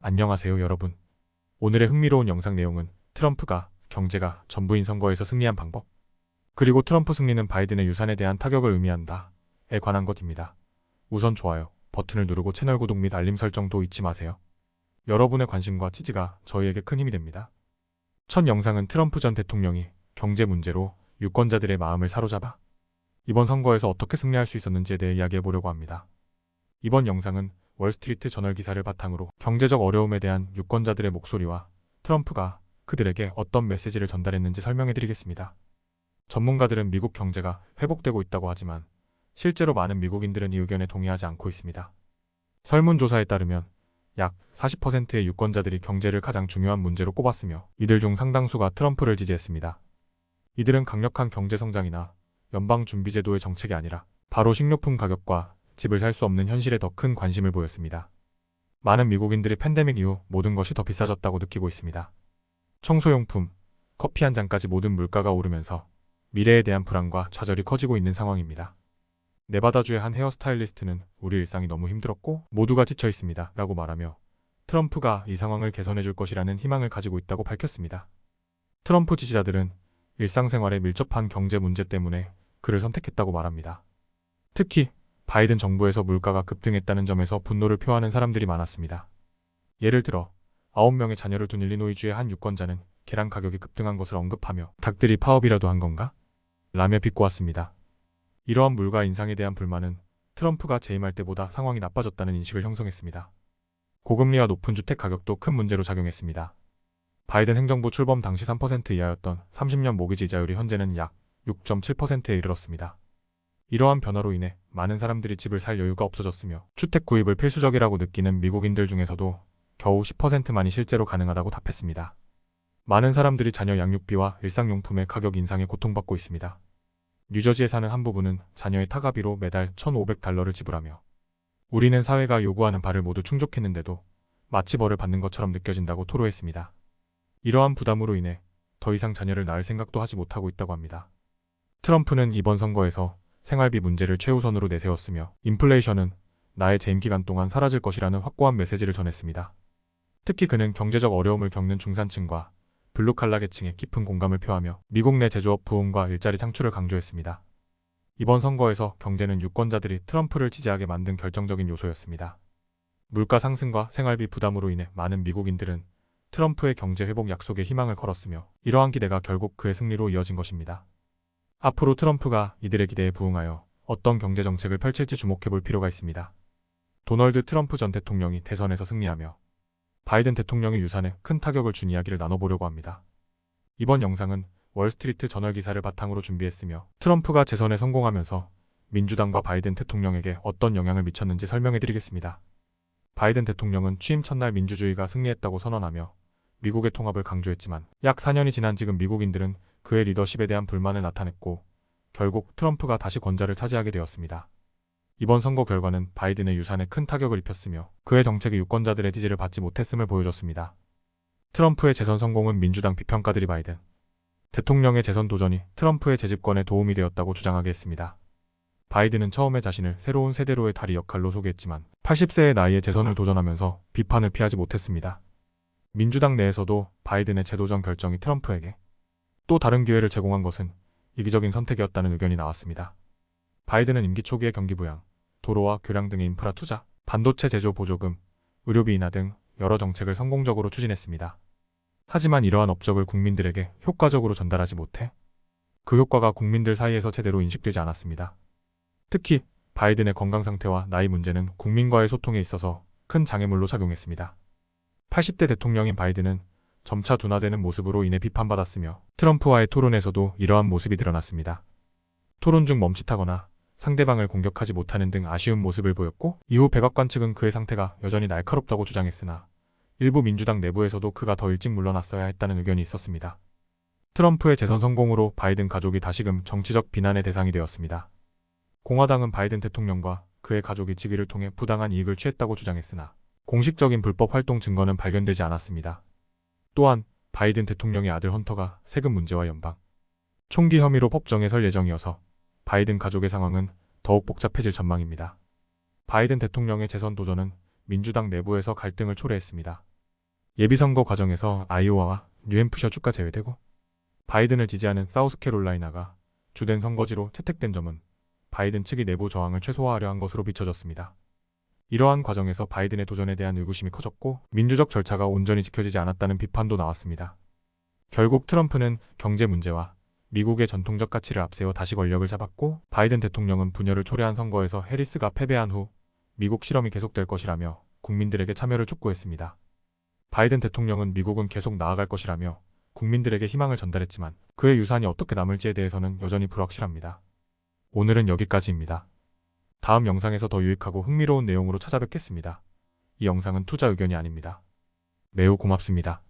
안녕하세요 여러분. 오늘의 흥미로운 영상 내용은 트럼프가 경제가 전부인 선거에서 승리한 방법, 그리고 트럼프 승리는 바이든의 유산에 대한 타격을 의미한다에 관한 것입니다. 우선 좋아요 버튼을 누르고 채널 구독 및 알림 설정도 잊지 마세요. 여러분의 관심과 지지가 저희에게 큰 힘이 됩니다. 첫 영상은 트럼프 전 대통령이 경제 문제로 유권자들의 마음을 사로잡아 이번 선거에서 어떻게 승리할 수 있었는지에 대해 이야기해보려고 합니다. 이번 영상은 월스트리트 저널 기사를 바탕으로 경제적 어려움에 대한 유권자들의 목소리와 트럼프가 그들에게 어떤 메시지를 전달했는지 설명해드리겠습니다. 전문가들은 미국 경제가 회복되고 있다고 하지만 실제로 많은 미국인들은 이 의견에 동의하지 않고 있습니다. 설문조사에 따르면 약 40%의 유권자들이 경제를 가장 중요한 문제로 꼽았으며 이들 중 상당수가 트럼프를 지지했습니다. 이들은 강력한 경제 성장이나 연방준비제도의 정책이 아니라 바로 식료품 가격과 집을 살 수 없는 현실에 더 큰 관심을 보였습니다. 많은 미국인들이 팬데믹 이후 모든 것이 더 비싸졌다고 느끼고 있습니다. 청소용품, 커피 한 잔까지 모든 물가가 오르면서 미래에 대한 불안과 좌절이 커지고 있는 상황입니다. 네바다주의 한 헤어스타일리스트는 우리 일상이 너무 힘들었고 모두가 지쳐 있습니다 라고 말하며 트럼프가 이 상황을 개선해 줄 것이라는 희망을 가지고 있다고 밝혔습니다. 트럼프 지지자들은 일상생활에 밀접한 경제 문제 때문에 그를 선택했다고 말합니다. 특히 바이든 정부에서 물가가 급등했다는 점에서 분노를 표하는 사람들이 많았습니다. 예를 들어 9명의 자녀를 둔 일리노이주의 한 유권자는 계란 가격이 급등한 것을 언급하며 닭들이 파업이라도 한 건가? 라며 비꼬았습니다. 이러한 물가 인상에 대한 불만은 트럼프가 재임할 때보다 상황이 나빠졌다는 인식을 형성했습니다. 고금리와 높은 주택 가격도 큰 문제로 작용했습니다. 바이든 행정부 출범 당시 3% 이하였던 30년 모기지 이자율이 현재는 약 6.7%에 이르렀습니다. 이러한 변화로 인해 많은 사람들이 집을 살 여유가 없어졌으며 주택 구입을 필수적이라고 느끼는 미국인들 중에서도 겨우 10%만이 실제로 가능하다고 답했습니다. 많은 사람들이 자녀 양육비와 일상용품의 가격 인상에 고통받고 있습니다. 뉴저지에 사는 한 부부는 자녀의 타가비로 매달 $1,500를 지불하며 우리는 사회가 요구하는 바를 모두 충족했는데도 마치 벌을 받는 것처럼 느껴진다고 토로했습니다. 이러한 부담으로 인해 더 이상 자녀를 낳을 생각도 하지 못하고 있다고 합니다. 트럼프는 이번 선거에서 생활비 문제를 최우선으로 내세웠으며 인플레이션은 나의 재임 기간 동안 사라질 것이라는 확고한 메시지를 전했습니다. 특히 그는 경제적 어려움을 겪는 중산층과 블루칼라 계층에 깊은 공감을 표하며 미국 내 제조업 부흥과 일자리 창출을 강조했습니다. 이번 선거에서 경제는 유권자들이 트럼프를 지지하게 만든 결정적인 요소였습니다. 물가 상승과 생활비 부담으로 인해 많은 미국인들은 트럼프의 경제 회복 약속에 희망을 걸었으며 이러한 기대가 결국 그의 승리로 이어진 것입니다. 앞으로 트럼프가 이들의 기대에 부응하여 어떤 경제 정책을 펼칠지 주목해볼 필요가 있습니다. 도널드 트럼프 전 대통령이 대선에서 승리하며 바이든 대통령의 유산에 큰 타격을 준 이야기를 나눠보려고 합니다. 이번 영상은 월스트리트 저널 기사를 바탕으로 준비했으며 트럼프가 재선에 성공하면서 민주당과 바이든 대통령에게 어떤 영향을 미쳤는지 설명해드리겠습니다. 바이든 대통령은 취임 첫날 민주주의가 승리했다고 선언하며 미국의 통합을 강조했지만 약 4년이 지난 지금 미국인들은 그의 리더십에 대한 불만을 나타냈고 결국 트럼프가 다시 권좌를 차지하게 되었습니다. 이번 선거 결과는 바이든의 유산에 큰 타격을 입혔으며 그의 정책이 유권자들의 지지를 받지 못했음을 보여줬습니다. 트럼프의 재선 성공은 민주당 비평가들이 바이든 대통령의 재선 도전이 트럼프의 재집권에 도움이 되었다고 주장하게 했습니다. 바이든은 처음에 자신을 새로운 세대로의 다리 역할로 소개했지만 80세의 나이에 재선을 도전하면서 비판을 피하지 못했습니다. 민주당 내에서도 바이든의 재도전 결정이 트럼프에게 또 다른 기회를 제공한 것은 이기적인 선택이었다는 의견이 나왔습니다. 바이든은 임기 초기의 경기 부양, 도로와 교량 등의 인프라 투자, 반도체 제조 보조금, 의료비 인하 등 여러 정책을 성공적으로 추진했습니다. 하지만 이러한 업적을 국민들에게 효과적으로 전달하지 못해 그 효과가 국민들 사이에서 제대로 인식되지 않았습니다. 특히 바이든의 건강 상태와 나이 문제는 국민과의 소통에 있어서 큰 장애물로 작용했습니다. 80대 대통령인 바이든은 점차 둔화되는 모습으로 인해 비판받았으며 트럼프와의 토론에서도 이러한 모습이 드러났습니다. 토론 중 멈칫하거나 상대방을 공격하지 못하는 등 아쉬운 모습을 보였고 이후 백악관 측은 그의 상태가 여전히 날카롭다고 주장했으나 일부 민주당 내부에서도 그가 더 일찍 물러났어야 했다는 의견이 있었습니다. 트럼프의 재선 성공으로 바이든 가족이 다시금 정치적 비난의 대상이 되었습니다. 공화당은 바이든 대통령과 그의 가족이 직위를 통해 부당한 이익을 취했다고 주장했으나 공식적인 불법 활동 증거는 발견되지 않았습니다. 또한 바이든 대통령의 아들 헌터가 세금 문제와 연방 총기 혐의로 법정에 설 예정이어서 바이든 가족의 상황은 더욱 복잡해질 전망입니다. 바이든 대통령의 재선 도전은 민주당 내부에서 갈등을 초래했습니다. 예비선거 과정에서 아이오와와 뉴햄프셔 주가 제외되고 바이든을 지지하는 사우스캐롤라이나가 주된 선거지로 채택된 점은 바이든 측이 내부 저항을 최소화하려 한 것으로 비춰졌습니다. 이러한 과정에서 바이든의 도전에 대한 의구심이 커졌고 민주적 절차가 온전히 지켜지지 않았다는 비판도 나왔습니다. 결국 트럼프는 경제 문제와 미국의 전통적 가치를 앞세워 다시 권력을 잡았고 바이든 대통령은 분열을 초래한 선거에서 해리스가 패배한 후 미국 실험이 계속될 것이라며 국민들에게 참여를 촉구했습니다. 바이든 대통령은 미국은 계속 나아갈 것이라며 국민들에게 희망을 전달했지만 그의 유산이 어떻게 남을지에 대해서는 여전히 불확실합니다. 오늘은 여기까지입니다. 다음 영상에서 더 유익하고 흥미로운 내용으로 찾아뵙겠습니다. 이 영상은 투자 의견이 아닙니다. 매우 고맙습니다.